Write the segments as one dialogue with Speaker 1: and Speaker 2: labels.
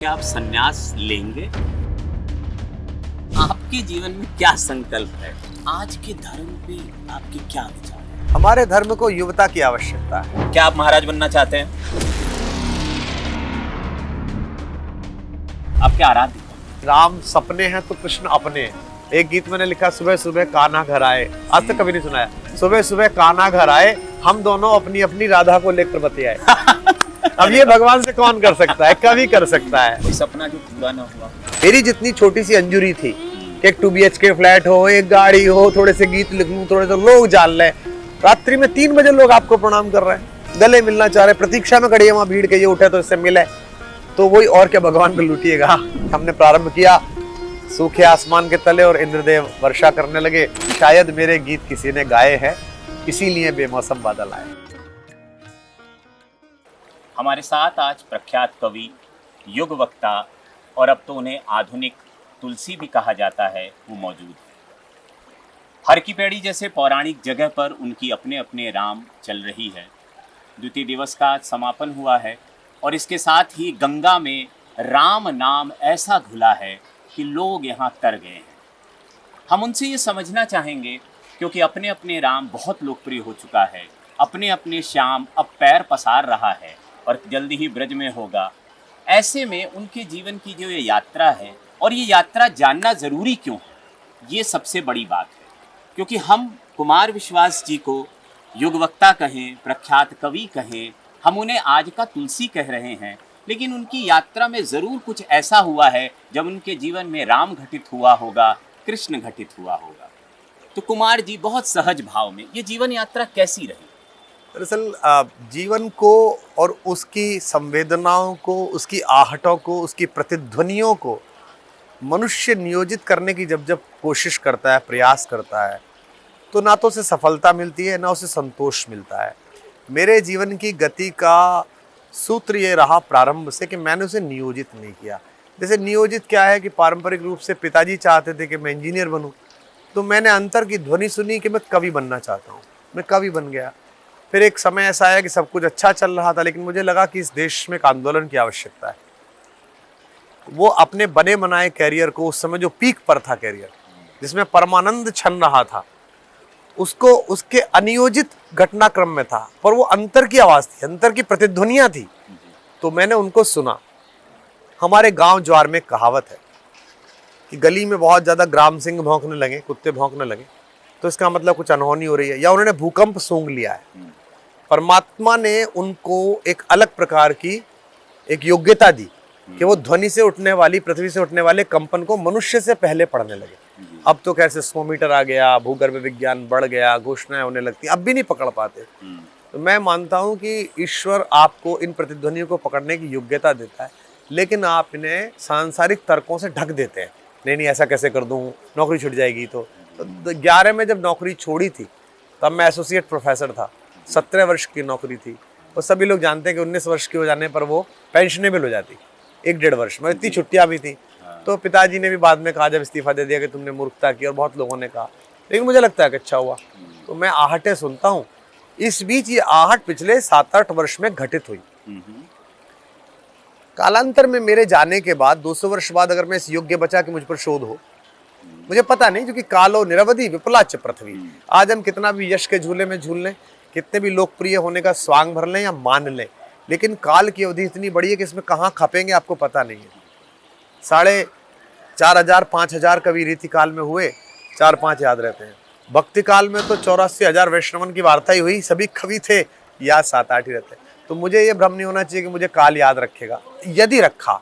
Speaker 1: क्या आप संन्यास लेंगे? आपके जीवन में क्या संकल्प है? आज के धर्म पे आपके क्या विचार हैं?
Speaker 2: हमारे धर्म को युवता की आवश्यकता है।
Speaker 1: क्या आप महाराज बनना चाहते हैं? आपके आराध्य कौन?
Speaker 2: राम सपने हैं तो कृष्ण अपने हैं। एक गीत मैंने लिखा, सुबह सुबह कान्हा घर आए। आज तक कभी नहीं सुनाया। सुबह सुबह कान्हा घर आए, हम दोनों अपनी अपनी राधा को लेकर बतियाए। अब ये भगवान से कौन कर सकता है? कवि कर सकता है।
Speaker 1: कोई सपना जो पूरा ना हुआ?
Speaker 2: मेरी जितनी छोटी सी अंजुरी थी कि एक 2 BHK फ्लैट हो, एक गाड़ी हो, थोड़े से गीत लिख लूं, थोड़े से लोग जान लें। रात्रि में 3 बजे लोग आपको प्रणाम कर रहे हैं, गले मिलना चाह रहे, प्रतीक्षा में खड़ी है वहां भीड़ के, ये उठे तो इससे मिले, तो वही और क्या भगवान को लूटिएगा। हमने प्रारंभ किया सूखे आसमान के तले और इंद्रदेव वर्षा करने लगे। शायद मेरे गीत किसी ने गाए हैं, इसीलिए बेमौसम बादल आए।
Speaker 1: हमारे साथ आज प्रख्यात कवि, युग वक्ता और अब तो उन्हें आधुनिक तुलसी भी कहा जाता है, वो मौजूद है। हर की पैड़ी जैसे पौराणिक जगह पर उनकी अपने अपने राम चल रही है। द्वितीय दिवस का आज समापन हुआ है और इसके साथ ही गंगा में राम नाम ऐसा घुला है कि लोग यहाँ तर गए हैं। हम उनसे ये समझना चाहेंगे, क्योंकि अपने अपने राम बहुत लोकप्रिय हो चुका है, अपने अपने श्याम अब पैर पसार रहा है और जल्दी ही ब्रज में होगा। ऐसे में उनके जीवन की जो ये यात्रा है, और ये यात्रा जानना ज़रूरी क्यों है, ये सबसे बड़ी बात है। क्योंकि हम कुमार विश्वास जी को युगवक्ता कहें, प्रख्यात कवि कहें, हम उन्हें आज का तुलसी कह रहे हैं, लेकिन उनकी यात्रा में ज़रूर कुछ ऐसा हुआ है जब उनके जीवन में राम घटित हुआ होगा, कृष्ण घटित हुआ होगा। तो कुमार जी बहुत सहज भाव में ये जीवन यात्रा कैसी रही?
Speaker 2: दरअसल जीवन को और उसकी संवेदनाओं को, उसकी आहटों को, उसकी प्रतिध्वनियों को मनुष्य नियोजित करने की जब जब कोशिश करता है, प्रयास करता है, तो ना तो उसे सफलता मिलती है, ना उसे संतोष मिलता है। मेरे जीवन की गति का सूत्र ये रहा प्रारंभ से कि मैंने उसे नियोजित नहीं किया। जैसे नियोजित क्या है कि पारंपरिक रूप से पिताजी चाहते थे कि मैं इंजीनियर बनूं, तो मैंने अंतर की ध्वनि सुनी कि मैं कवि बनना चाहता हूँ, मैं कवि बन गया। फिर एक समय ऐसा आया कि सब कुछ अच्छा चल रहा था, लेकिन मुझे लगा कि इस देश में एक आंदोलन की आवश्यकता है। वो अपने बने बनाए कैरियर को, उस समय जो पीक पर था कैरियर, जिसमें परमानंद छन रहा था, उसको उसके अनियोजित घटनाक्रम में था, पर वो अंतर की आवाज़ थी, अंतर की प्रतिध्वनियाँ थी, तो मैंने उनको सुना। हमारे गांव ज्वार में कहावत है कि गली में बहुत ज़्यादा ग्राम सिंह भौंकने लगे, कुत्ते भौंकने लगे, तो इसका मतलब कुछ अनहोनी हो रही है, या उन्होंने भूकंप सूंघ लिया है। परमात्मा ने उनको एक अलग प्रकार की एक योग्यता दी कि वो ध्वनि से उठने वाली, पृथ्वी से उठने वाले कंपन को मनुष्य से पहले पढ़ने लगे। अब तो कैसे सिस्मोमीटर आ गया, भूगर्भ विज्ञान बढ़ गया, घोषणाएं होने लगती, अब भी नहीं पकड़ पाते। तो मैं मानता हूँ कि ईश्वर आपको इन प्रतिध्वनियों को पकड़ने की योग्यता देता है, लेकिन आप इन्हें सांसारिक तर्कों से ढक देते हैं। नहीं ऐसा कैसे कर दूँ, नौकरी छूट जाएगी। तो 11 में जब नौकरी छोड़ी थी तब मैं एसोसिएट प्रोफेसर था, 17 वर्ष की नौकरी थी, और सभी लोग जानते हैं कि 19 वर्ष के हो जाने पर वो पेंशनेबल हो जाती, 1-1.5 वर्ष में। इतनी छुट्टियां भी थी, तो पिताजी ने भी बाद में कहा, जब इस्तीफा दे दिया, कि तुमने मूर्खता की, और बहुत लोगों ने कहा, लेकिन मुझे लगता है कि अच्छा हुआ। तो मैं आहटें सुनता हूँ। इस बीच ये आहट पिछले 7-8 वर्ष में घटित हुई। कालांतर में मेरे जाने के बाद 200 वर्ष बाद अगर मैं इस योग्य बचा कि मुझ पर शोध हो, मुझे पता नहीं, क्योंकि कालो निरवधि विपुलाच पृथ्वी। आज हम कितना भी यश के झूले में झूल लें, कितने भी लोकप्रिय होने का स्वांग भर लें या मान लें, लेकिन काल की अवधि इतनी बड़ी है कि इसमें कहाँ खपेंगे आपको पता नहीं है। 4,500-5,000 कवि रीति काल में हुए, 4-5 याद रहते हैं। भक्ति काल में तो 84,000 वैष्णवन की वार्ता ही हुई, सभी कवि थे, या 7-8 ही रहते। तो मुझे ये भ्रम नहीं होना चाहिए कि मुझे काल याद रखेगा। यदि रखा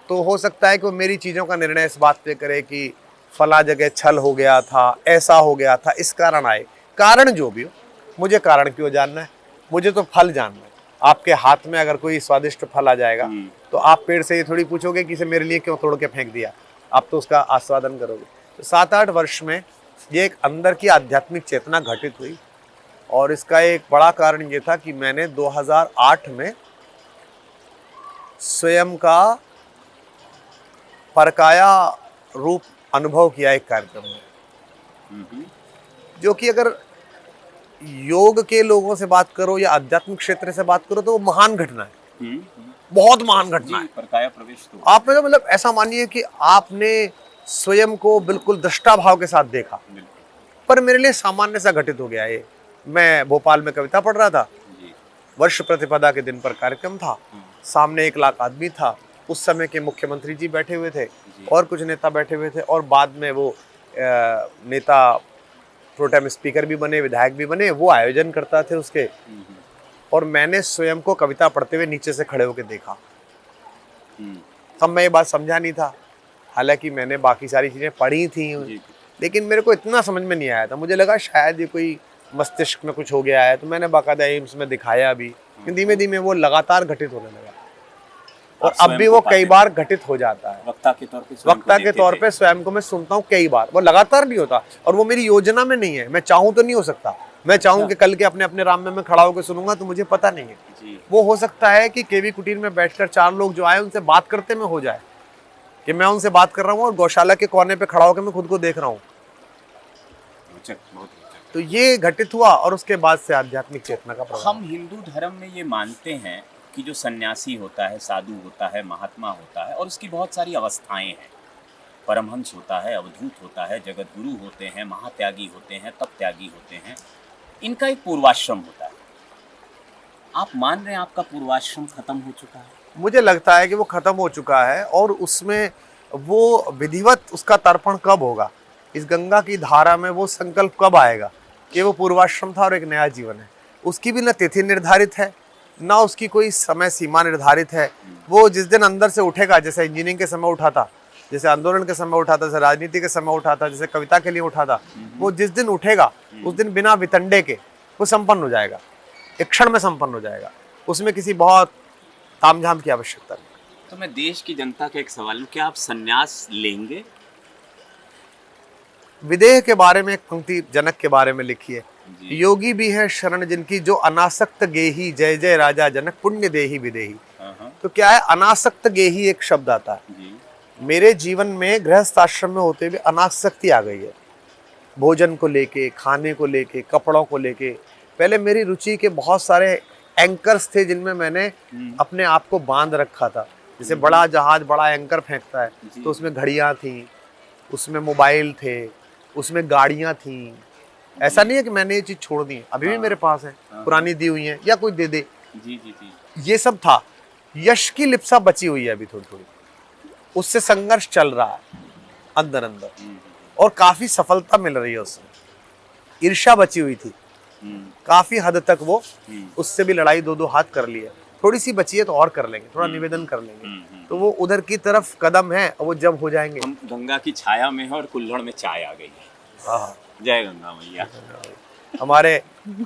Speaker 2: तो हो सकता है कि वो मेरी चीज़ों का निर्णय इस बात पे करे कि फला जगह छल हो गया था, ऐसा हो गया था, इस कारण आए। कारण जो भी हो, मुझे कारण क्यों जानना है, मुझे तो फल जानना है। आपके हाथ में अगर कोई स्वादिष्ट फल आ जाएगा, तो आप पेड़ से ये थोड़ी पूछोगे कि इसे मेरे लिए क्यों तोड़ के फेंक दिया, आप तो उसका आस्वादन करोगे। तो 7-8 वर्ष में ये एक अंदर की आध्यात्मिक चेतना घटित हुई, और इसका एक बड़ा कारण ये था कि मैंने 2008 में स्वयं का परकाया रूप अनुभव किया एक कार्यक्रम में, जो कि अगर योग के लोगों से बात करो या आध्यात्मिक क्षेत्र से बात करो तो वो महान घटना है। बहुत महान घटना है।
Speaker 1: पर काया प्रवेश तो
Speaker 2: आपने तो मतलब ऐसा मानिए कि आपने स्वयं को बिल्कुल दृष्टा भाव के साथ देखा,
Speaker 1: बिल्कुल
Speaker 2: पर मेरे लिए सामान्य सा घटित हो गया ये। मैं भोपाल में कविता पढ़ रहा था,
Speaker 1: जी।
Speaker 2: वर्ष प्रतिपदा के दिन पर कार्यक्रम था, सामने 1 लाख आदमी था, उस समय के मुख्यमंत्री जी बैठे हुए थे
Speaker 1: जी।
Speaker 2: और कुछ नेता बैठे हुए थे, और बाद में वो नेता प्रोटेम स्पीकर भी बने, विधायक भी बने, वो आयोजन करता थे उसके। और मैंने स्वयं को कविता पढ़ते हुए नीचे से खड़े होकर देखा। तब मैं ये बात समझा नहीं था, हालांकि मैंने बाकी सारी चीज़ें पढ़ी थी, लेकिन मेरे को इतना समझ में नहीं आया था। मुझे लगा शायद ये कोई मस्तिष्क में कुछ हो गया है, तो मैंने बाकायदा एम्स में दिखाया भी। धीमे धीमे वो लगातार घटित होने लगा, और अब भी वो कई बार घटित हो जाता है।
Speaker 1: वक्ता के तौर पे
Speaker 2: स्वयं को मैं सुनता हूँ कई बार, वो लगातार नहीं होता, और वो मेरी योजना में नहीं है। मैं चाहूँ तो नहीं हो सकता। मैं चाहूँ कि कल के अपने अपने राम में मैं खड़ा होकर सुनूंगा, तो मुझे पता नहीं है
Speaker 1: जी।
Speaker 2: वो हो सकता है कि केवी कुटीर में बैठकर 4 लोग जो आए उनसे बात करते में हो जाए कि मैं उनसे बात कर रहा हूँ और गौशाला के कोने पे खड़ा होकर मैं खुद को देख रहा हूँ। तो ये घटित हुआ, और उसके बाद से आध्यात्मिक चेतना का प्रभाव।
Speaker 1: हम हिंदू धर्म में ये मानते हैं कि जो सन्यासी होता है, साधु होता है, महात्मा होता है, और उसकी बहुत सारी अवस्थाएं हैं। परमहंस होता है, अवधूत होता है, जगत गुरु होते हैं, महात्यागी होते हैं, तप त्यागी होते हैं। इनका एक पूर्वाश्रम होता है। आप मान रहे हैं आपका पूर्वाश्रम खत्म हो चुका है?
Speaker 2: मुझे लगता है कि वो खत्म हो चुका है, और उसमें वो विधिवत उसका तर्पण कब होगा, इस गंगा की धारा में वो संकल्प कब आएगा कि वो पूर्वाश्रम था और एक नया जीवन है। उसकी भी न तिथि निर्धारित है, ना उसकी कोई समय सीमा निर्धारित है। वो जिस दिन अंदर से उठेगा, जैसे इंजीनियरिंग के समय उठा था, जैसे आंदोलन के समय उठा था, जैसे राजनीति के समय उठा था, जैसे कविता के लिए उठा था, वो जिस दिन उठेगा उस दिन बिना वितंडे के वो संपन्न हो जाएगा, एक क्षण में संपन्न हो जाएगा। उसमें किसी बहुत तामझाम की आवश्यकता नहीं।
Speaker 1: तो मैं देश की जनता का एक सवाल हूँ, क्या आप संन्यास लेंगे?
Speaker 2: विदेह के बारे में एक पंक्ति जनक के बारे में लिखी है, योगी भी है शरण जिनकी जो अनासक्त गेही, जय जय राजा जनक पुण्य देही विदेही। तो क्या है, अनासक्त गेही एक शब्द आता है। मेरे जीवन में गृहस्थ आश्रम में होते हुए अनासक्ति आ गई है, भोजन को लेके, खाने को लेके, कपड़ों को लेके। पहले मेरी रुचि के बहुत सारे एंकर्स थे जिनमें मैंने अपने आप को बांध रखा था। जैसे बड़ा जहाज बड़ा एंकर फेंकता है, तो उसमें घड़ियां थी, उसमें मोबाइल थे, उसमें गाड़ियां थी। ऐसा नहीं है कि मैंने ये चीज छोड़ दी है, अभी भी मेरे पास है, पुरानी दी हुई है, या कोई दे दे। ये सब था। यश की लिप्सा बची हुई है अभी थोड़ी थोड़ी, उससे संघर्ष चल रहा है अंदर अंदर, और काफी सफलता मिल रही है उससे। ईर्ष्या बची हुई थी, काफी हद तक वो उससे भी लड़ाई 2-2 हाथ कर लिया। थोड़ी सी बची है तो और कर लेंगे, थोड़ा निवेदन कर लेंगे, तो वो उधर की तरफ कदम है, वो जब हो जाएंगे।
Speaker 1: हम गंगा की छाया में है और कुल्हड़ में चाय आ गई है।
Speaker 2: हाँ,
Speaker 1: जय गंगा मैया।
Speaker 2: हमारे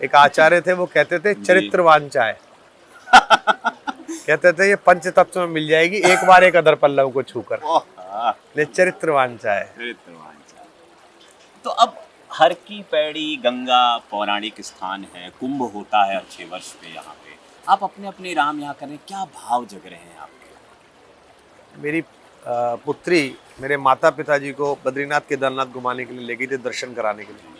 Speaker 2: एक आचार्य थे, वो कहते थे चरित्रवान चाय। कहते थे ये पंच तत्व में मिल जाएगी, एक बार एक अदर पल्लव को छूकर। चरित्रवान चाय।
Speaker 1: तो अब हर की पैड़ी गंगा पौराणिक स्थान है, कुंभ होता है अच्छे वर्ष पे यहाँ पे। आप अपने अपने राम यहाँ करें, क्या भाव जग रहे हैं आपके?
Speaker 2: मेरी पुत्री मेरे माता पिताजी को बद्रीनाथ केदारनाथ घुमाने के लिए ले गई थी, दर्शन कराने के लिए।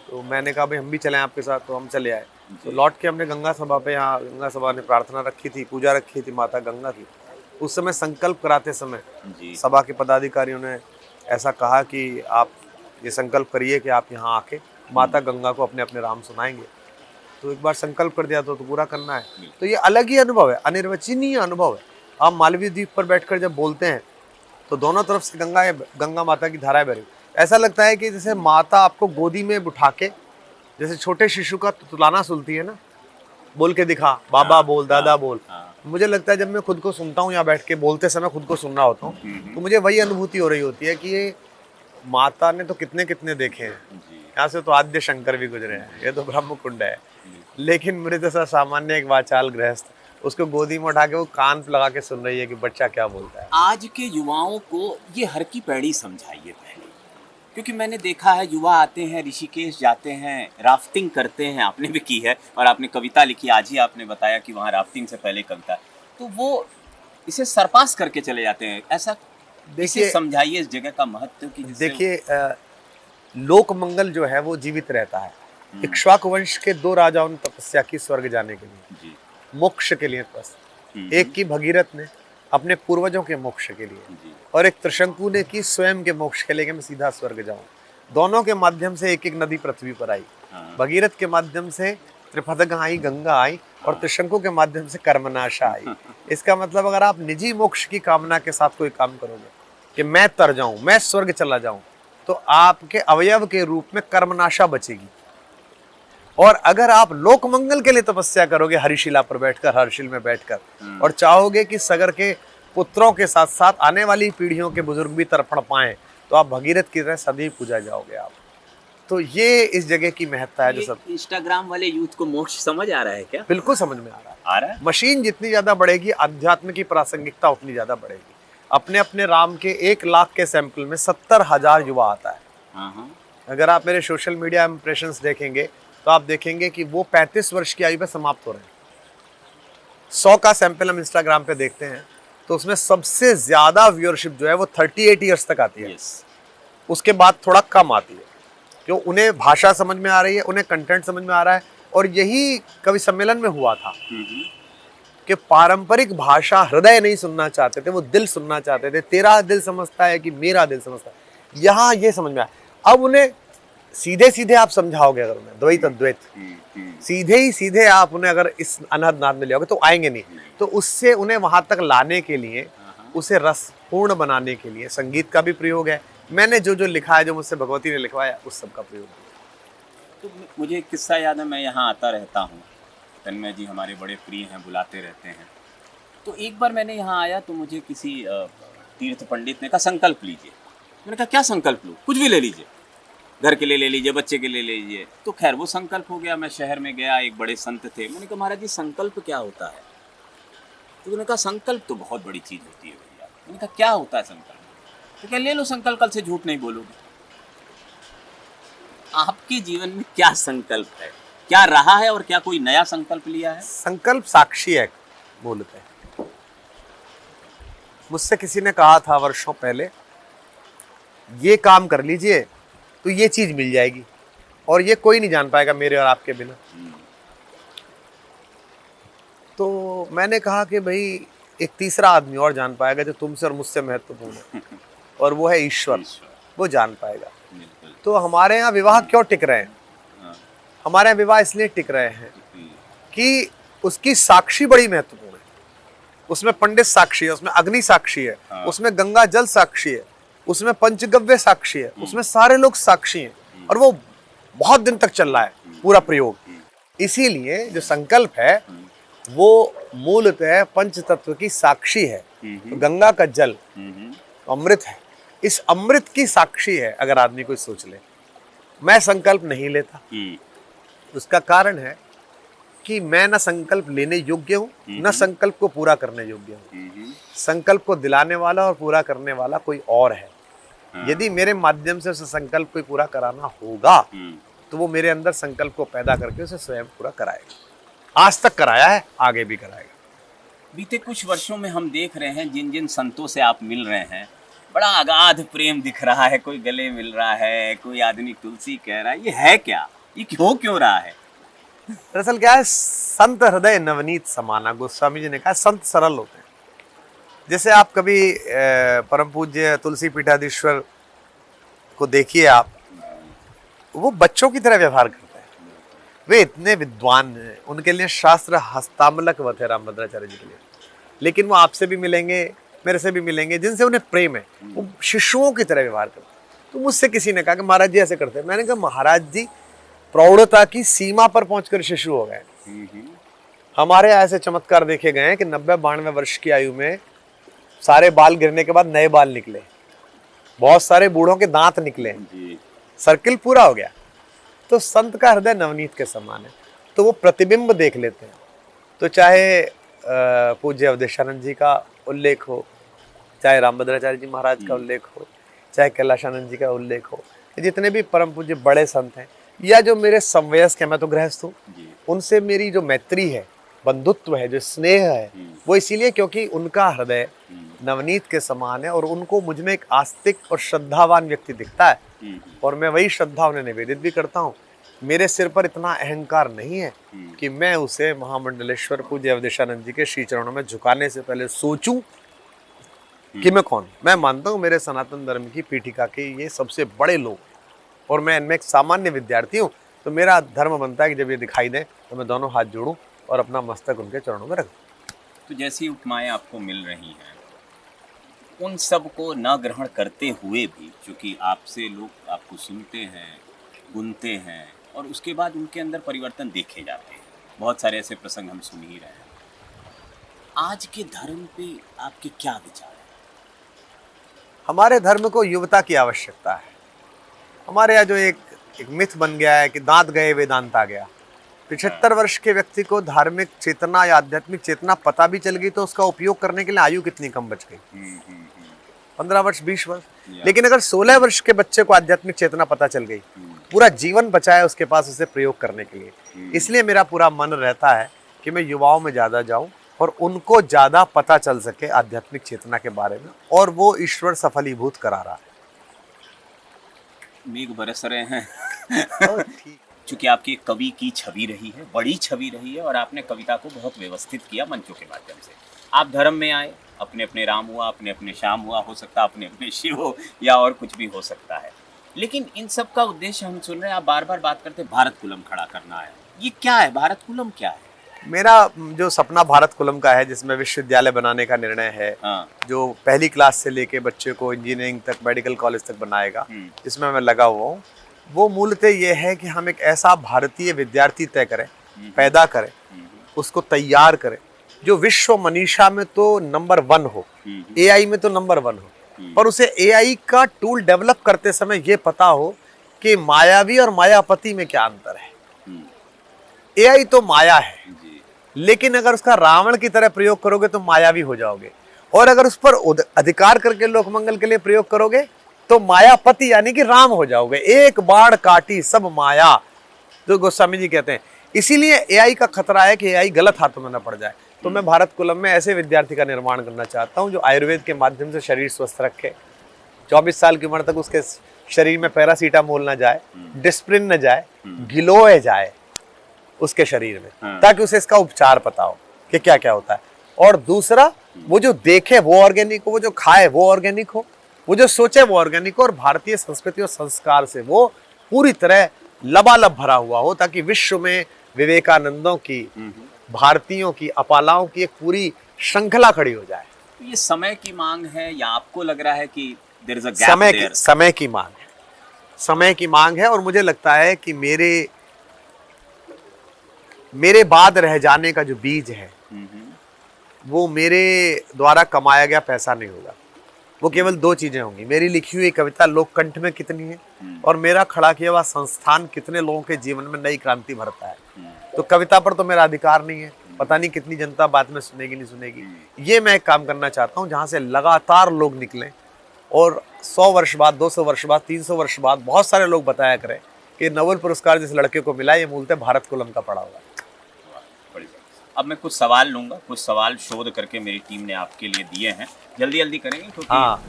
Speaker 2: तो मैंने कहा भाई हम भी चलें आपके साथ, तो हम चले आए। तो लौट के हमने गंगा सभा पे, यहाँ गंगा सभा ने प्रार्थना रखी थी, पूजा रखी थी माता गंगा की। उस समय संकल्प कराते समय सभा के पदाधिकारियों ने ऐसा कहा कि आप ये संकल्प करिए कि आप यहाँ आके माता गंगा को अपने अपने राम सुनाएंगे। तो एक बार संकल्प कर दिया तो पूरा करना है। तो ये अलग ही अनुभव है, अनिर्वचनीय अनुभव है। आप मालवीय द्वीप पर बैठकर जब बोलते हैं तो दोनों तरफ से गंगा माता की धाराएं बह रही, ऐसा लगता है कि जैसे माता आपको गोदी में उठा के, जैसे छोटे शिशु का तुलाना सुनती है ना, बोल के दिखा, बाबा बोल, दादा बोल। मुझे लगता है जब मैं खुद को सुनता हूँ, यहाँ बैठ के बोलते समय खुद को सुन रहा होता हूँ, तो मुझे वही अनुभूति हो रही होती है कि ये माता ने तो कितने कितने देखे हैं। यहाँ से तो आद्य शंकर भी गुजरे हैं, ये तो ब्रह्म कुंड है। लेकिन मेरे जैसा सामान्य एक वाचाल गृहस्थ उसको गोदी में उठा के वो कान पे लगा के सुन रही है कि बच्चा क्या बोलता है।
Speaker 1: आज के युवाओं को ये हर की पैड़ी समझाइए पहले, क्योंकि मैंने देखा है युवा आते हैं, ऋषिकेश जाते हैं, राफ्टिंग करते हैं, आपने भी की है और आपने कविता लिखी, आज ही आपने बताया कि वहाँ राफ्टिंग से पहले कविता, तो वो इसे सरपास करके चले जाते हैं। ऐसा देखिए, समझाइए इस जगह का महत्व की।
Speaker 2: देखिए, लोक मंगल जो है वो जीवित रहता है। इक्ष्वाकु वंश के 2 राजाओं ने तपस्या की स्वर्ग जाने के लिए, मोक्ष के लिए। बस एक की भगीरथ ने अपने पूर्वजों के मोक्ष के लिए,
Speaker 1: जी।
Speaker 2: और एक त्रिशंकु ने की स्वयं के मोक्ष के लिए कि मैं सीधा स्वर्ग जाऊं। दोनों के माध्यम से एक एक नदी पृथ्वी पर आई।
Speaker 1: हाँ।
Speaker 2: भगीरथ के माध्यम से त्रिपथगा आई, गंगा आई, और त्रिशंकु के माध्यम से कर्मनाशा आई। इसका मतलब अगर आप निजी मोक्ष की कामना के साथ कोई काम करोगे कि मैं तर जाऊं, मैं स्वर्ग चला जाऊं, तो आपके अवयव के रूप में कर्मनाशा बचेगी। और अगर आप लोक मंगल के लिए तपस्या करोगे हरिशिला पर बैठकर, हर्षिल में बैठकर, और चाहोगे कि सगर के पुत्रों के साथ साथ आने वाली पीढ़ियों के बुजुर्ग भी तर्पण पाएं, तो आप भगीरथ की तरह सदैव पूजा जाओगे आप। तो ये इस जगह की महत्ता है जो सब
Speaker 1: इंस्टाग्राम वाले यूथ को मोक्ष समझ आ रहा है क्या?
Speaker 2: बिल्कुल समझ में आ रहा है।
Speaker 1: आ रहा है।
Speaker 2: मशीन जितनी ज्यादा बढ़ेगी, अध्यात्म की प्रासंगिकता उतनी ज्यादा बढ़ेगी। अपने अपने राम के 1 लाख के सैंपल में 70,000 युवा आता है।
Speaker 1: हाँ।
Speaker 2: अगर आप मेरे सोशल मीडिया इंप्रेशंस देखेंगे तो आप देखेंगे कि वो 35 वर्ष की आयु में समाप्त हो रहे हैं। 100 का सैंपल हम इंस्टाग्राम पे देखते हैं तो उसमें सबसे ज्यादा व्यूअरशिप जो है वो 38 ईयर्स तक आती है। उसके बाद थोड़ा कम आती है, क्यों? उन्हें भाषा समझ में आ रही है, उन्हें कंटेंट समझ में आ रहा है। और यही कवि सम्मेलन में हुआ था कि पारंपरिक भाषा हृदय नहीं सुनना चाहते थे, वो दिल सुनना चाहते थे। तेरा दिल समझता है कि मेरा दिल समझता है, यहाँ ये समझ में आया। अब उन्हें सीधे सीधे आप समझाओगे, अगर उन्हें द्वैत अद्वैत सीधे ही सीधे आप उन्हें अगर इस अनहद नाद में ले आओगे तो आएंगे नहीं। तो उससे उन्हें वहां तक लाने के लिए, उसे रसपूर्ण बनाने के लिए संगीत का भी प्रयोग है। मैंने जो जो लिखा है, जो मुझसे भगवती ने लिखवाया, उस सब का प्रयोग है।
Speaker 1: तो मुझे एक किस्सा याद है, मैं यहाँ आता रहता हूँ, तन्मय जी हमारे बड़े प्रिय हैं, बुलाते रहते हैं। तो एक बार मैंने यहाँ आया तो मुझे किसी तीर्थ पंडित ने कहा संकल्प लीजिए। मैंने कहा क्या संकल्प लूँ? कुछ भी ले लीजिए, घर के लिए ले लीजिए, बच्चे के लिए ले लीजिए। तो खैर वो संकल्प हो गया। मैं शहर में गया, एक बड़े संत थे। मैंने कहा महाराज जी संकल्प क्या होता है? तो उन्होंने कहा संकल्प तो बहुत बड़ी चीज़ होती है भैया। मैंने कहा क्या होता है संकल्प? तो क्या ले लो संकल्प, कल से झूठ नहीं बोलोगे। आपके जीवन में क्या संकल्प है, क्या रहा है, और क्या कोई नया संकल्प लिया है?
Speaker 2: संकल्प साक्षी है बोलते हैं। मुझसे किसी ने कहा था वर्षों पहले, ये काम कर लीजिए तो ये चीज मिल जाएगी, और ये कोई नहीं जान पाएगा मेरे और आपके बिना। तो मैंने कहा कि भाई एक तीसरा आदमी और जान पाएगा जो तुमसे और मुझसे महत्वपूर्ण है, और वो है ईश्वर। वो जान पाएगा। तो हमारे यहाँ विवाह क्यों टिक रहे हैं? हमारे यहाँ विवाह इसलिए टिक रहे हैं कि उसकी साक्षी बड़ी महत्वपूर्ण है। उसमें पंडित साक्षी है, उसमें अग्नि साक्षी है, उसमें गंगा जल साक्षी है, उसमें पंचगव्य साक्षी है, उसमें सारे लोग साक्षी हैं, और वो बहुत दिन तक चल रहा है पूरा प्रयोग। इसीलिए जो संकल्प है वो मूलतः पंच तत्व की साक्षी है। तो गंगा का जल अमृत है, इस अमृत की साक्षी है। अगर आदमी कोई सोच ले, मैं संकल्प नहीं लेता, उसका कारण है कि मैं न संकल्प लेने योग्य हूँ, न संकल्प को पूरा करने योग्य हूँ। संकल्प को दिलाने वाला और पूरा करने वाला कोई और है। यदि मेरे माध्यम से उसे संकल्प को पूरा कराना होगा तो वो मेरे अंदर संकल्प को पैदा करके उसे स्वयं पूरा कराएगा। आज तक कराया है, आगे भी कराएगा।
Speaker 1: बीते कुछ वर्षों में हम देख रहे हैं जिन जिन संतों से आप मिल रहे हैं, बड़ा अगाध प्रेम दिख रहा है। कोई गले मिल रहा है, कोई आदमी तुलसी कह रहा है। ये है क्या? ये क्यों रहा है?
Speaker 2: दरअसल क्या है, संत हृदय नवनीत समाना, गोस्वामी जी ने कहा संत सरल होते हैं। जैसे आप कभी परम पूज्य तुलसी पीठाधीश्वर को देखिए, आप वो बच्चों की तरह व्यवहार करते हैं। वे इतने विद्वान हैं, उनके लिए शास्त्र हस्तामलक वत है रामभद्राचार्य जी के लिए। लेकिन वो आपसे भी मिलेंगे, मेरे से भी मिलेंगे, जिनसे उन्हें प्रेम है, वो शिशुओं की तरह व्यवहार करते हैं। तो मुझसे किसी ने कहा कि महाराज जी ऐसे करते हैं। मैंने कहा महाराज जी प्रौढ़ता की सीमा पर पहुंचकर शिशु हो गए। हमारे ऐसे चमत्कार देखे गए हैं कि 90-92 वर्ष की आयु में सारे बाल गिरने के बाद नए बाल निकले, बहुत सारे बूढ़ों के दांत निकले, सर्किल पूरा हो गया। तो संत का हृदय नवनीत के समान है, तो वो प्रतिबिंब देख लेते हैं। तो चाहे पूज्य अवधेशानंद जी का उल्लेख हो, चाहे रामभद्राचार्य जी महाराज का उल्लेख हो, चाहे कैलाशानंद जी का उल्लेख हो, जितने भी परम पूज्य बड़े संत हैं, या जो मेरे समवयस्क हैं, मैं तो गृहस्थ हूँ, उनसे मेरी जो मैत्री है, बंधुत्व है, जो स्नेह है, वो इसीलिए क्योंकि उनका हृदय नवनीत के समान है, और उनको मुझ में एक आस्तिक और श्रद्धावान व्यक्ति दिखता है। और मैं वही श्रद्धा उन्हें निवेदित भी करता हूँ मेरे सिर पर इतना अहंकार नहीं है कि मैं उसे महामंडलेश्वर पूज्य अवधेशानंद जी के श्री चरणों में झुकाने से पहले सोचूं कि मैं कौन। मैं मानता हूं मेरे सनातन धर्म की पीठिका के ये सबसे बड़े लोग और मैं इनमें एक सामान्य विद्यार्थी हूं। तो मेरा धर्म बनता है कि जब ये दिखाई दे तो मैं दोनों हाथ जोड़ूं और अपना मस्तक उनके चरणों में रख दूं।
Speaker 1: तो जैसी उपमाएं आपको मिल रही हैं, उन सब को न ग्रहण करते हुए भी, क्योंकि आपसे लोग आपको सुनते हैं, गुनते हैं और उसके बाद उनके अंदर परिवर्तन देखे जाते हैं। बहुत सारे ऐसे प्रसंग हम सुन ही रहे हैं। आज के धर्म पे आपके क्या विचार हैं?
Speaker 2: हमारे धर्म को युवता की आवश्यकता है। हमारे यहाँ जो एक मिथ बन गया है कि दांत गए वेदांत आ गया। 75 वर्ष के व्यक्ति को धार्मिक चेतना या आध्यात्मिक चेतना पता भी चल गई तो उसका उपयोग करने के लिए आयु कितनी कम बच गई, 15 वर्ष 20 वर्ष। लेकिन अगर 16 वर्ष के बच्चे को आध्यात्मिक चेतना पता चल गई, पूरा जीवन बचा है उसके पास उसे प्रयोग करने के लिए। इसलिए मेरा पूरा मन रहता है कि मैं युवाओं में ज़्यादा जाऊं और उनको ज़्यादा पता चल सके आध्यात्मिक चेतना के बारे में, और वो ईश्वर सफलीभूत करा रहा है।
Speaker 1: मेघ बरस रहे हैं।
Speaker 2: ठीक।
Speaker 1: चूंकि आपकी एक कवि की छवि रही है, बड़ी छवि रही है, और आपने कविता को बहुत व्यवस्थित किया मंचों के माध्यम से। आप धर्म में आए, अपने अपने राम हुआ, अपने अपने श्याम हुआ, हो सकता है अपने अपने शिव हो, या और कुछ भी हो सकता है। लेकिन इन सब का उद्देश्य हम सुन रहे हैं, आप बार बार बात करते हैं भारत कुलम खड़ा करना है। ये क्या है, भारत कुलम क्या है?
Speaker 2: मेरा जो सपना भारत कुलम का है, जिसमें विश्वविद्यालय बनाने का निर्णय है,
Speaker 1: हाँ।
Speaker 2: जो पहली क्लास से लेके बच्चे को इंजीनियरिंग तक, मेडिकल कॉलेज तक बनाएगा, जिसमें मैं लगा हुआ हूँ, वो मूलतः ये है कि हम एक ऐसा भारतीय विद्यार्थी तय करें, पैदा करें, उसको तैयार करें जो विश्व मनीषा में तो नंबर 1 हो, एआई में तो नंबर 1 हो, पर उसे एआई का टूल डेवलप करते समय ये पता हो कि मायावी और मायापति में क्या अंतर है। एआई तो माया है, लेकिन अगर उसका रावण की तरह प्रयोग करोगे तो मायावी हो जाओगे, और अगर उस पर अधिकार करके लोकमंगल के लिए प्रयोग करोगे तो मायापति यानी कि राम हो जाओगे। एक बाण काटी सब माया, जो गोस्वामी जी कहते हैं। इसीलिए एआई का खतरा है कि एआई गलत हाथों में न पड़ जाए। तो मैं भारत कुलम में ऐसे विद्यार्थी का निर्माण करना चाहता हूं जो आयुर्वेद के माध्यम से शरीर स्वस्थ रखे, 24 साल की उम्र तक उसके शरीर में पैरासीटामोल न जाए, डिस्प्रिन न जाए, गिलोय जाए उसके शरीर में, ताकि उसे इसका उपचार पता हो कि क्या क्या होता है। और दूसरा, वो जो देखे वो ऑर्गेनिक हो, वो जो खाए वो ऑर्गेनिक हो, वो जो सोचे वो ऑर्गेनिक हो, और भारतीय संस्कृति और संस्कार से वो पूरी तरह लबालब भरा हुआ हो, ताकि विश्व में विवेकानंदों की, भारतीयों की, अपालाओं की एक पूरी श्रृंखला खड़ी हो जाए।
Speaker 1: तो ये समय की मांग है, या आपको लग रहा है कि there is a gap there?
Speaker 2: समय की मांग है, समय की मांग है। और मुझे लगता है कि मेरे बाद रह जाने का जो बीज है, वो मेरे द्वारा कमाया गया पैसा नहीं होगा। वो केवल 2 चीजें होंगी, मेरी लिखी हुई कविता लोककंठ में कितनी है, और मेरा खड़ा किया हुआ संस्थान कितने लोगों के जीवन में नई क्रांति भरता है। तो कविता पर तो मेरा अधिकार नहीं है, पता नहीं कितनी जनता बाद में सुनेगी नहीं सुनेगी। ये मैं एक काम करना चाहता हूँ जहाँ से लगातार लोग निकलें, और 100 वर्ष बाद, 200 वर्ष बाद, 300 वर्ष बाद बहुत सारे लोग बताया करें कि नोबेल पुरस्कार जिस लड़के को मिला, ये मूलतः भारत कुलम का पड़ा हुआ है।
Speaker 1: अब मैं कुछ सवाल लूंगा, कुछ सवाल शोध करके मेरी टीम ने आपके लिए दिए हैं, जल्दी जल्दी करेंगे क्योंकि
Speaker 2: हाँ,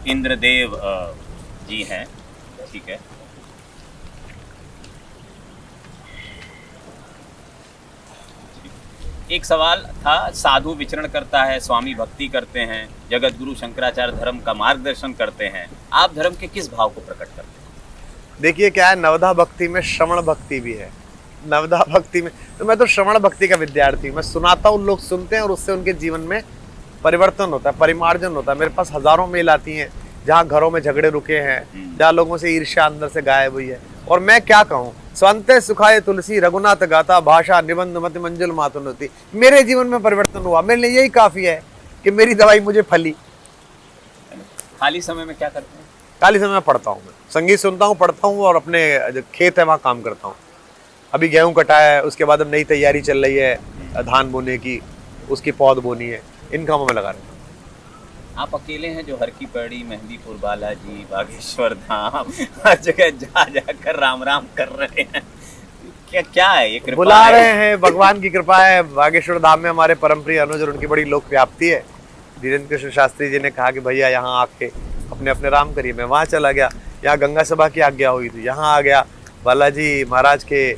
Speaker 2: इंद्रदेव
Speaker 1: जी हैं। ठीक है, एक सवाल था, साधु विचरण करता है, स्वामी भक्ति करते हैं, जगत गुरु शंकराचार्य धर्म का मार्गदर्शन करते हैं, आप धर्म के किस भाव को प्रकट करते हैं?
Speaker 2: देखिए क्या है, नवधा भक्ति में श्रवण भक्ति भी है। नवधा भक्ति में तो मैं तो श्रवण भक्ति का विद्यार्थी हूँ। मैं सुनाता हूँ, लोग सुनते हैं और उससे उनके जीवन में परिवर्तन होता है, परिमार्जन होता है। मेरे पास हजारों मेल आती हैं जहाँ घरों में झगड़े रुके हैं, जहाँ लोगों से ईर्ष्या अंदर से गायब हुई है। और मैं क्या कहूँ, स्वंते सुखाए तुलसी रघुनाथ गाथा, भाषा निबंध मति मंजुल मातुनती। मेरे जीवन में परिवर्तन हुआ, मेरे लिए यही काफी है कि मेरी दवाई मुझे फली।
Speaker 1: खाली समय में क्या करते हैं?
Speaker 2: खाली समय में पढ़ता हूँ, मैं संगीत सुनता हूँ, पढ़ता हूँ, और अपने जो खेत है वहाँ काम करता हूँ। अभी गेहूं कटाया है, उसके बाद अब नई तैयारी चल रही है धान बोने की, उसकी पौध बोनी है, इन कामों में लगा रहे हैं।
Speaker 1: आप अकेले हैं जो हर की पैड़ी, मेहंदीपुर बालाजी, बागेश्वर धाम, हर जगह जा जाकर राम राम कर रहे हैं? क्या है ये कृपा?
Speaker 2: बुला रहे हैं, भगवान की कृपा है। बागेश्वर धाम में हमारे परम प्रिय अनुज और उनकी बड़ी लोक व्याप्ति है। धीरेन्द्र कृष्ण शास्त्री जी ने कहा कि भैया यहाँ आके अपने अपने राम करिए। मैं वहाँ चला गया, यहाँ गंगा सभा की आज्ञा हुई थी, यहाँ आ गया, बालाजी महाराज के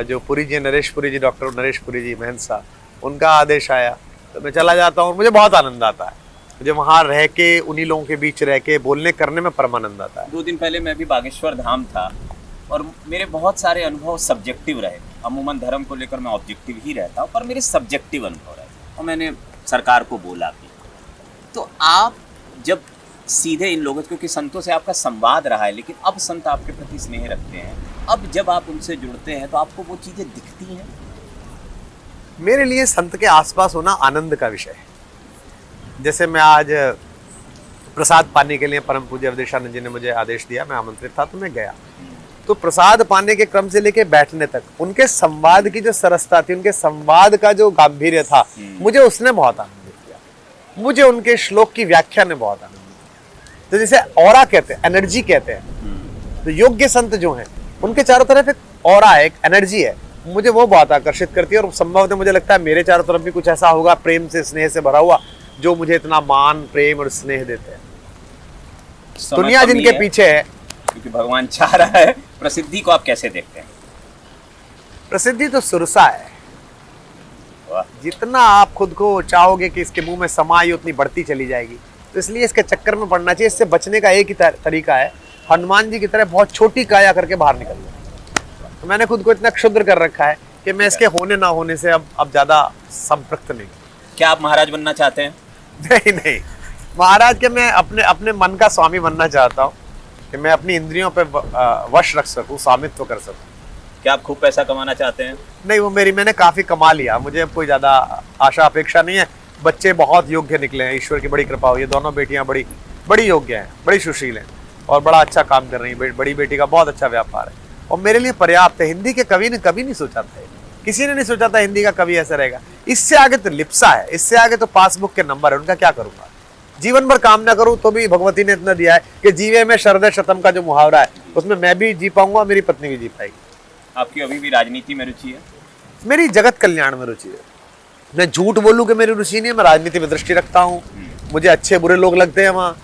Speaker 2: जो पुरी जी, नरेश पुरी जी, डॉक्टर नरेश पुरी जी महंत साहब, उनका आदेश आया तो मैं चला जाता हूँ। मुझे बहुत आनंद आता है, मुझे वहाँ रह के, उन्हीं लोगों के बीच रह के बोलने करने में परमानंद आता है।
Speaker 1: 2 दिन पहले मैं भी बागेश्वर धाम था और मेरे बहुत सारे अनुभव सब्जेक्टिव रहे। अमूमन धर्म को लेकर मैं ऑब्जेक्टिव ही रहता हूँ, पर मेरे सब्जेक्टिव अनुभव रहे और मैंने सरकार को बोला भी। तो आप जब सीधे इन लोगों, क्योंकि संतों से आपका संवाद रहा है, लेकिन अब संत आपके प्रति स्नेह रखते हैं, अब जब आप उनसे जुड़ते हैं तो आपको वो चीज़ें दिखती हैं?
Speaker 2: मेरे लिए संत के आसपास होना आनंद का विषय है। जैसे मैं आज प्रसाद पाने के लिए परम पूज्य अवधेशानंद जी ने मुझे आदेश दिया, मैं आमंत्रित था तो मैं गया। तो प्रसाद पाने के क्रम से लेके बैठने तक उनके संवाद की जो सरसता थी, उनके संवाद का जो गांभीर्य था, मुझे उसने बहुत आनंदित किया। मुझे उनके श्लोक की व्याख्या ने बहुत आनंदित किया। तो जैसे ऑरा कहते हैं, एनर्जी कहते हैं, तो योग्य संत जो हैं उनके चारों तरफ एक ऑरा है, एक एनर्जी है, मुझे वो बहुत आकर्षित करती है। और संभवतः मुझे लगता है मेरे चारों तरफ भी कुछ ऐसा होगा प्रेम से, स्नेह से भरा हुआ, जो मुझे इतना मान, प्रेम और स्नेह देते हैं। दुनिया जिनके पीछे है,
Speaker 1: क्योंकि भगवान चाह रहा है। प्रसिद्धि को आप कैसे देखते हैं?
Speaker 2: प्रसिद्धि तो सुरसा है।
Speaker 1: वाह।
Speaker 2: जितना आप खुद को चाहोगे कि इसके मुंह में समाई, उतनी बढ़ती चली जाएगी। तो इसलिए इसके चक्कर में पड़ना चाहिए। इससे बचने का एक ही तरीका है, हनुमान जी की तरह बहुत छोटी काया करके बाहर निकलना। तो मैंने खुद को इतना क्षुद्र कर रखा है कि मैं इसके होने ना होने से अब ज्यादा संपृक्त नहीं।
Speaker 1: क्या आप महाराज बनना चाहते हैं?
Speaker 2: नहीं नहीं, महाराज के मैं अपने मन का स्वामी बनना चाहता हूँ कि मैं अपनी इंद्रियों पे वश रख सकूं, स्वामित्व कर सकूं।
Speaker 1: क्या आप खूब पैसा कमाना चाहते हैं?
Speaker 2: नहीं, वो मैंने काफी कमा लिया, मुझे अब कोई ज्यादा आशा अपेक्षा नहीं है। बच्चे बहुत योग्य निकले हैं, ईश्वर की बड़ी कृपा हुई है। दोनों बेटियां बड़ी योग्य हैं, बड़ी सुशील हैं और बड़ा अच्छा काम कर रही हैं। बड़ी बेटी का बहुत अच्छा व्यापार है और मेरे लिए पर्याप्त है। हिंदी के कवि ने कभी नहीं सोचा था, किसी ने नहीं सोचा था हिंदी का कवि ऐसा रहेगा। इससे आगे तो लिप्सा है, इससे आगे तो पासबुक के नंबर है, उनका क्या करूंगा। जीवन भर काम ना करूं तो भी भगवती ने इतना दिया है कि जीवे में शरद शतम का जो मुहावरा है, उसमें मैं भी जी पाऊंगा, मेरी पत्नी भी जी पाएगी।
Speaker 1: आपकी अभी भी राजनीति में रुचि है?
Speaker 2: मेरी जगत कल्याण में रुचि है। मैं झूठ बोलूं कि मेरी रुचि नहीं है, मैं राजनीति में दृष्टि रखता हूँ। मुझे अच्छे बुरे लोग लगते हैं वहाँ,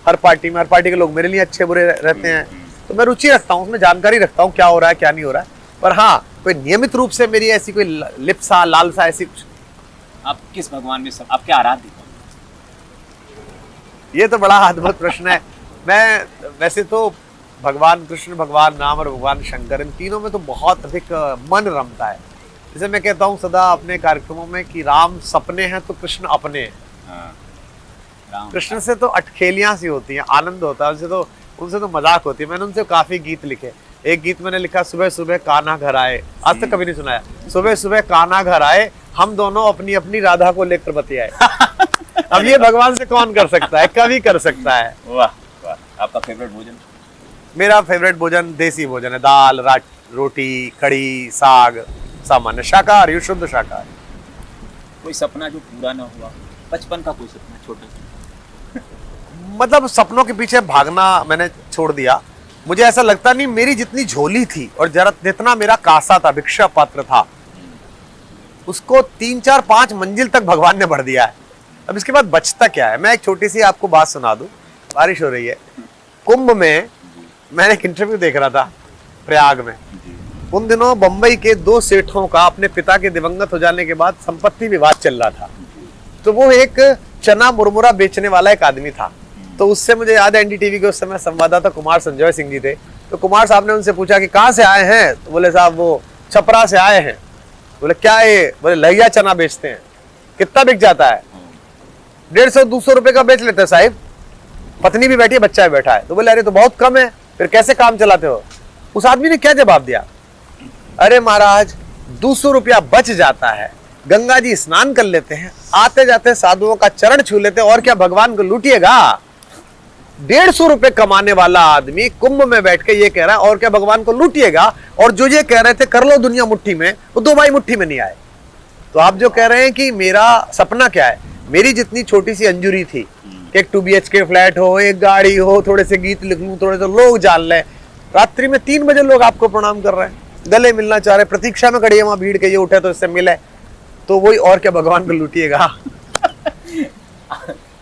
Speaker 2: हर पार्टी में, हर पार्टी के लोग मेरे लिए अच्छे बुरे रहते हैं। तो मैं रुचि रखता हूँ, उसमें जानकारी रखता हूँ क्या हो रहा है क्या नहीं हो रहा है। पर हाँ, कोई नियमित रूप से मेरी ऐसी कोई लिप्सा, लालसा ऐसी कुछ।
Speaker 1: आप किस भगवान में आपके आराध्य कौन?
Speaker 2: ये तो बड़ा अद्भुत प्रश्न है। मैं वैसे तो भगवान कृष्ण, भगवान राम और भगवान शंकर, इन तीनों में तो बहुत अधिक मन रमता है। जैसे मैं कहता हूँ सदा अपने कार्यक्रमों में कि राम सपने हैं तो कृष्ण अपने हैं। कृष्ण से तो अटखेलियां सी होती हैं, आनंद होता है उनसे तो मजाक होती है। मैंने उनसे काफी गीत लिखे। एक गीत मैंने लिखा, सुबह सुबह कान्हा घर आए, आज तक कभी नहीं सुनाया। सुबह सुबह कान्हा घर आए, हम दोनों अपनी अपनी राधा को लेकर बतियाए। अब ये भगवान से कौन कर सकता है, कवि कर सकता है।
Speaker 1: वाह वाह। आपका फेवरेट भोजन?
Speaker 2: मेरा फेवरेट भोजन देसी भोजन है, दाल, रोटी, कढ़ी, साग, सामान्य शाकाहारी, शुद्ध शाकाहारी।
Speaker 1: कोई सपना जो पूरा ना हुआ, बचपन का कोई सपना छोटा सा?
Speaker 2: मतलब सपनों के पीछे भागना मैंने छोड़ दिया। मुझे ऐसा लगता नहीं, मेरी जितनी झोली थी और जितना मेरा कासा था, भिक्षा पात्र था, उसको 3, 4, 5 मंजिल तक भगवान ने भर दिया है। अब इसके बाद बचता क्या है। मैं एक छोटी सी आपको बात सुना दूं। बारिश हो रही है, कुंभ में मैंने एक इंटरव्यू देख रहा था प्रयाग में। उन दिनों बंबई के 2 सेठों का अपने पिता के दिवंगत हो जाने के बाद संपत्ति विवाद चल रहा था। तो वो एक चना मुरमुरा बेचने वाला एक आदमी था। तो उससे मुझे याद है, एनडीटीवी के उस समय संवाददाता कुमार संजय सिंह जी थे। तो कुमार साहब ने उनसे पूछा कि कहाँ से आए हैं। तो बोले साहब वो छपरा से आए हैं। बोले क्या है? बोले लहिया चना बेचते हैं। कितना बिक जाता है? 150-200 रुपए का बेच लेते हैं साहिब, पत्नी भी बैठी है, बच्चा भी बैठा है। तो बोले अरे तो बहुत कम है, फिर कैसे काम चलाते हो? उस आदमी ने क्या जवाब दिया, अरे महाराज 200 रुपया बच जाता है, गंगा जी स्नान कर लेते हैं, आते जाते साधुओं का चरण छू लेते हैं, और क्या भगवान को लूटिएगा। 150 रुपए कमाने वाला आदमी कुंभ में बैठ के ये कह रहा है और क्या भगवान को लूटिएगा। और जो ये कह रहे थे कर लो दुनिया मुट्ठी में, वो 2 भाई मुट्ठी में नहीं आए। तो आप जो कह रहे हैं कि मेरा सपना क्या है, मेरी जितनी छोटी सी अंजुरी थी कि एक 2 BHK फ्लैट हो, एक गाड़ी हो, थोड़े से गीत लिख लूं, थोड़े से लोग जान लें। रात्रि में 3 बजे लोग आपको प्रणाम कर रहे हैं, गले मिलना चाह रहे, प्रतीक्षा में खड़ी है वहां भीड़ के, ये उठे तो इससे मिले। तो वही और क्या भगवान को लूटिएगा।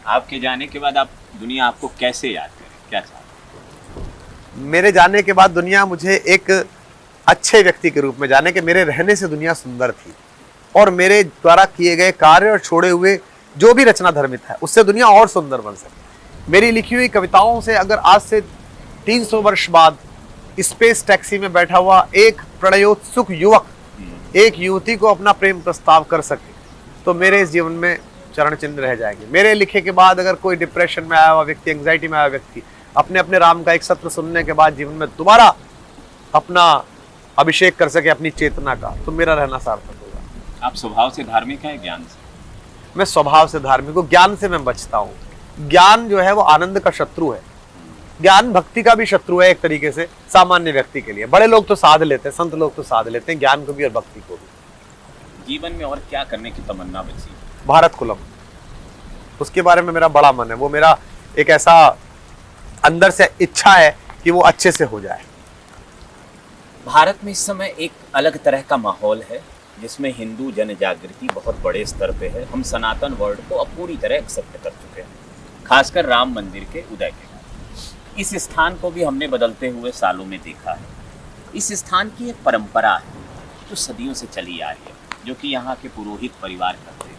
Speaker 1: आपके जाने के बाद आप दुनिया आपको कैसे याद करे, क्या चाहते?
Speaker 2: मेरे जाने के बाद दुनिया मुझे एक अच्छे व्यक्ति के रूप में जाने कि मेरे रहने से दुनिया सुंदर थी और मेरे द्वारा किए गए कार्य और छोड़े हुए जो भी रचना धर्मित है उससे दुनिया और सुंदर बन सके। मेरी लिखी हुई कविताओं से अगर आज से 300 वर्ष बाद स्पेस टैक्सी में बैठा हुआ एक प्रणयोत्सुक युवक एक युवती को अपना प्रेम प्रस्ताव कर सके तो मेरे इस जीवन में चरण चिन्ह रह जाएंगे। मेरे लिखे के बाद अगर कोई डिप्रेशन में आया हुआ व्यक्ति, एंग्जाइटी में आया व्यक्ति अपने अपने राम का एक सत्र सुनने के बाद जीवन में दोबारा अपना अभिषेक कर सके अपनी चेतना का, तो मेरा रहना सार्थक होगा।
Speaker 1: आप स्वभाव से धार्मिक हैं, ज्ञान से?
Speaker 2: मैं स्वभाव से धार्मिक हूँ, ज्ञान से मैं बचता हूँ। ज्ञान जो है वो आनंद का शत्रु है। ज्ञान भक्ति का भी शत्रु है एक तरीके से सामान्य व्यक्ति के लिए। बड़े लोग तो साध लेते हैं, संत लोग तो साध लेते हैं ज्ञान को भी और भक्ति को भी।
Speaker 1: जीवन में और क्या करने की तमन्ना बची?
Speaker 2: भारत कुलम, उसके बारे में मेरा बड़ा मन है। वो मेरा एक ऐसा अंदर से इच्छा है कि वो अच्छे से हो जाए।
Speaker 1: भारत में इस समय एक अलग तरह का माहौल है जिसमें हिंदू जन जागृति बहुत बड़े स्तर पे है। हम सनातन वर्ड को अब पूरी तरह एक्सेप्ट कर चुके हैं, खासकर राम मंदिर के उदय के बाद। इस स्थान को भी हमने बदलते हुए सालों में देखा है। इस स्थान की एक परंपरा है जो सदियों से चली आ रही है, जो कि यहाँ के पुरोहित परिवार करते हैं।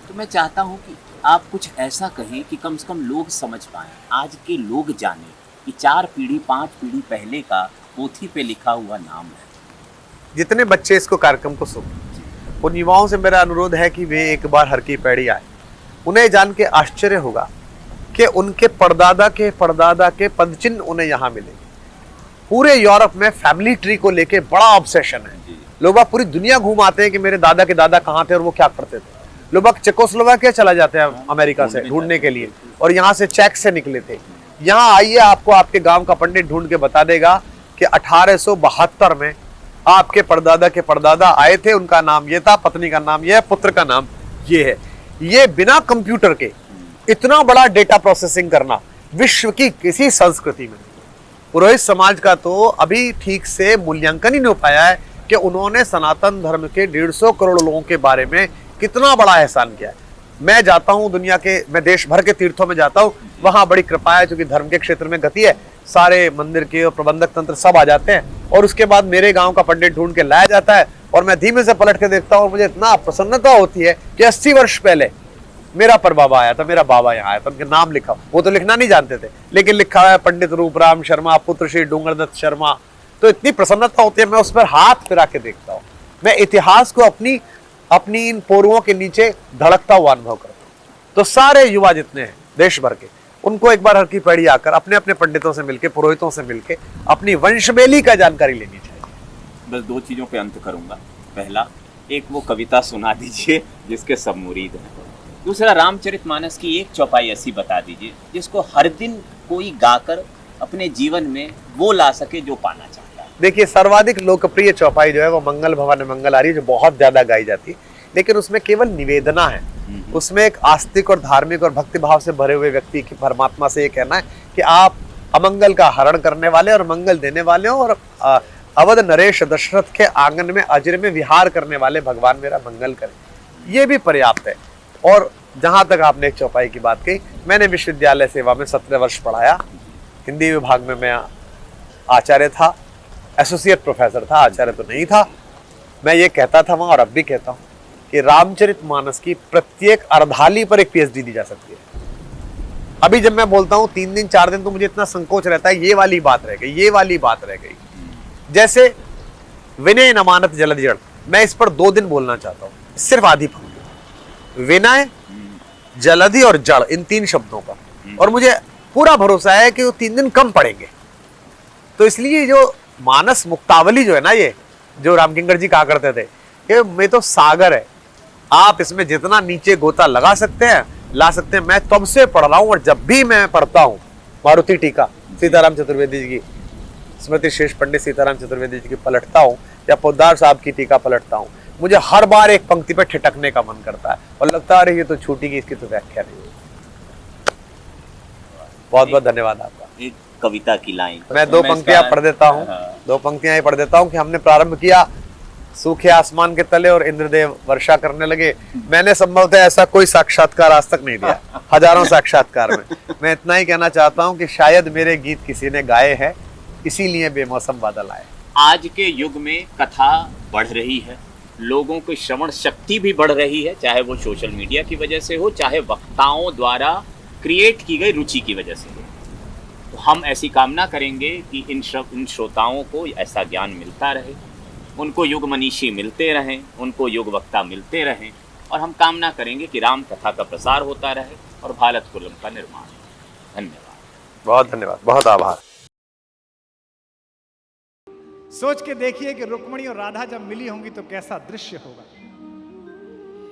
Speaker 1: तो मैं चाहता हूँ कि आप कुछ ऐसा कहें कि कम से कम लोग समझ पाएं, आज के लोग जाने कि 4 पीढ़ी 5 पीढ़ी पहले का पोथी पे लिखा हुआ नाम है।
Speaker 2: जितने बच्चे इसको कार्यक्रम को सुन, उन युवाओं से मेरा अनुरोध है कि वे एक बार हर की पैड़ी आए। उन्हें जान के आश्चर्य होगा कि उनके परदादा के पदचिन्ह उन्हें यहाँ मिलेंगे। पूरे यूरोप में फैमिली ट्री को लेके बड़ा ऑब्सेशन है। लोग बाग पूरी दुनिया घूम आते हैं कि मेरे दादा के दादा कहाँ थे और वो क्या करते थे। लोग बाग चेकोस्लोवाकिया चला जाते हैं अमेरिका से ढूंढने के लिए, और यहाँ से चेक से निकले थे। यहाँ आइए, आपको आपके गांव का पंडित ढूंढ के बता देगा कि 1872 में आपके परदादा के परदादा आए थे, उनका नाम ये था, पत्नी का नाम ये है, पुत्र का नाम ये है। ये बिना कंप्यूटर के इतना बड़ा डेटा प्रोसेसिंग करना विश्व की किसी संस्कृति में। पुरोहित समाज का तो अभी ठीक से मूल्यांकन ही नहीं हो पाया है कि उन्होंने सनातन धर्म के 150 करोड़ लोगों के बारे में कितना बड़ा एहसान किया है। मैं जाता हूँ दुनिया के, मैं देश भर के तीर्थों में जाता हूँ, वहां बड़ी कृपा है, क्योंकि धर्म के क्षेत्र में गति है, सारे मंदिर के और प्रबंधक तंत्र सब आ जाते हैं, और उसके बाद मेरे गांव का पंडित ढूंढ के लाया जाता है, और मैं धीमे से पलट के देखता हूँ और मुझे इतना प्रसन्नता होती है कि 80 वर्ष पहले मेरा परबाबा आया था, मेरा बाबा यहाँ आया था, उनके नाम लिखा। वो तो लिखना नहीं जानते थे, लेकिन लिखा है पंडित रूपराम शर्मा, पुत्र श्री डूंगरदत्त शर्मा। तो इतनी प्रसन्नता होती है, मैं उस पर हाथ फिरा के देखता हूँ। मैं इतिहास को अपनी इन पोरुओं के नीचे धड़कता हुआ अनुभव करता हूँ। तो सारे युवा जितने हैं देश भर के, उनको एक बार हर की पैड़ी आकर अपने अपने पंडितों से मिलके, पुरोहितों से मिलके अपनी वंशबेली का जानकारी लेनी चाहिए।
Speaker 1: बस 2 चीज़ों पे अंत करूंगा। पहला, एक वो कविता सुना दीजिए जिसके सब मुरीद हैं। दूसरा, रामचरितमानस की एक चौपाई ऐसी बता दीजिए जिसको हर दिन कोई गाकर अपने जीवन में वो ला सके जो पाना चाहता है।
Speaker 2: देखिए, सर्वाधिक लोकप्रिय चौपाई जो है वो मंगल भवन मंगल आ रही है, जो बहुत ज्यादा गाई जाती है, लेकिन उसमें केवल निवेदना है। उसमें एक आस्तिक और धार्मिक और भक्ति भाव से भरे हुए व्यक्ति की परमात्मा से ये कहना है कि आप अमंगल का हरण करने वाले और मंगल देने वाले हो, और अवध नरेश दशरथ के आंगन में अजर में विहार करने वाले भगवान मेरा मंगल करें। ये भी पर्याप्त है। और जहां तक आपने एक चौपाई की बात कही, मैंने विश्वविद्यालय सेवा में 17 वर्ष पढ़ाया। हिंदी विभाग में मैं आचार्य था, एसोसिएट प्रोफेसर था, आचार्य तो नहीं था। मैं ये कहता था वहां, और अब भी कहता हूँ, कि रामचरितमानस की प्रत्येक अर्धाली पर एक पीएचडी दी जा सकती है। अभी जब मैं बोलता हूँ 3 दिन 4 दिन, तो मुझे इतना संकोच रहता है, ये वाली बात रह गई, ये वाली बात रह गई। जैसे विनय न मानत जलधि जड़, मैं इस पर 2 दिन बोलना चाहता हूँ, सिर्फ आधी पंक्ति। विनय, जलधि और जड़, इन 3 शब्दों का, और मुझे पूरा भरोसा है कि वो 3 दिन कम पड़ेंगे। तो इसलिए जो मानस मुक्तावली जो है ना, ये जो रामकिंकर जी कहा करते थे कि मैं तो सागर है, आप इसमें जितना नीचे गोता लगा सकते हैं ला सकते हैं। मैं तब से पढ़ रहा हूँ, और जब भी मैं पढ़ता हूँ मारुति टीका सीताराम चतुर्वेदी जी की, स्मृति शेष पंडित सीताराम चतुर्वेदी जी की पलटता हूँ, या पोद्दार साहब की टीका पलटता हूँ, मुझे हर बार एक पंक्ति पर ठिठकने का मन करता है, और लगता है ये तो छूटी की, इसकी तो व्याख्या नहीं। बहुत बहुत धन्यवाद आपका।
Speaker 1: एक कविता की लाइन
Speaker 2: मैं 2 पंक्तियां पढ़ देता हूँ। 2 पंक्तियां पढ़ देता हूँ कि हमने प्रारंभ किया सूखे आसमान के तले और इंद्रदेव वर्षा करने लगे। मैंने संभवतः ऐसा कोई साक्षात्कार आज तक नहीं दिया, हजारों साक्षात्कार में। मैं इतना ही कहना चाहता हूँ कि शायद मेरे गीत किसी ने गाए हैं, इसीलिए बेमौसम बादल आए।
Speaker 1: आज के युग में कथा बढ़ रही है, लोगों की श्रवण शक्ति भी बढ़ रही है, चाहे वो सोशल मीडिया की वजह से हो, चाहे वक्ताओं द्वारा क्रिएट की गई रुचि की वजह से हो। तो हम ऐसी कामना करेंगे कि इन श्रोताओं को ऐसा ज्ञान मिलता रहे, उनको युग मनीषी मिलते रहें, उनको युग वक्ता मिलते रहें, और हम कामना करेंगे कि राम कथा का प्रसार होता रहे और भारत कुलम का निर्माण। धन्यवाद।
Speaker 2: बहुत धन्यवाद, बहुत आभार।
Speaker 3: सोच के देखिए कि रुक्मिणी और राधा जब मिली होंगी तो कैसा दृश्य होगा।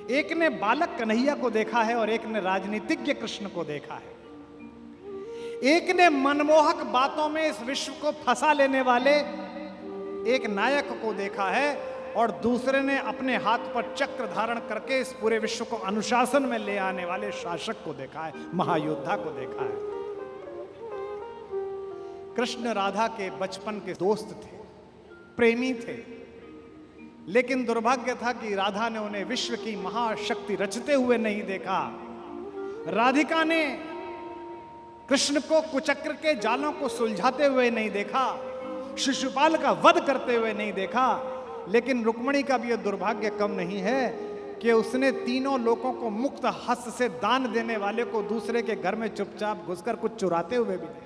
Speaker 3: एक ने बालक कन्हैया को देखा है और एक ने राजनीतिज्ञ कृष्ण को देखा है। एक ने मनमोहक बातों में इस विश्व को फंसा लेने वाले एक नायक को देखा है और दूसरे ने अपने हाथ पर चक्र धारण करके इस पूरे विश्व को अनुशासन में ले आने वाले शासक को देखा है, महायोद्धा को देखा है। कृष्ण राधा के बचपन के दोस्त थे, प्रेमी थे, लेकिन दुर्भाग्य था कि राधा ने उन्हें विश्व की महाशक्ति रचते हुए नहीं देखा। राधिका ने कृष्ण को कुचक्र के जालों को सुलझाते हुए नहीं देखा, शिशुपाल का वध करते हुए नहीं देखा। लेकिन रुक्मिणी का भी यह दुर्भाग्य कम नहीं है कि उसने तीनों लोगों को मुक्त हस्त से दान देने वाले को दूसरे के घर में चुपचाप घुसकर कुछ चुराते हुए भी देखा।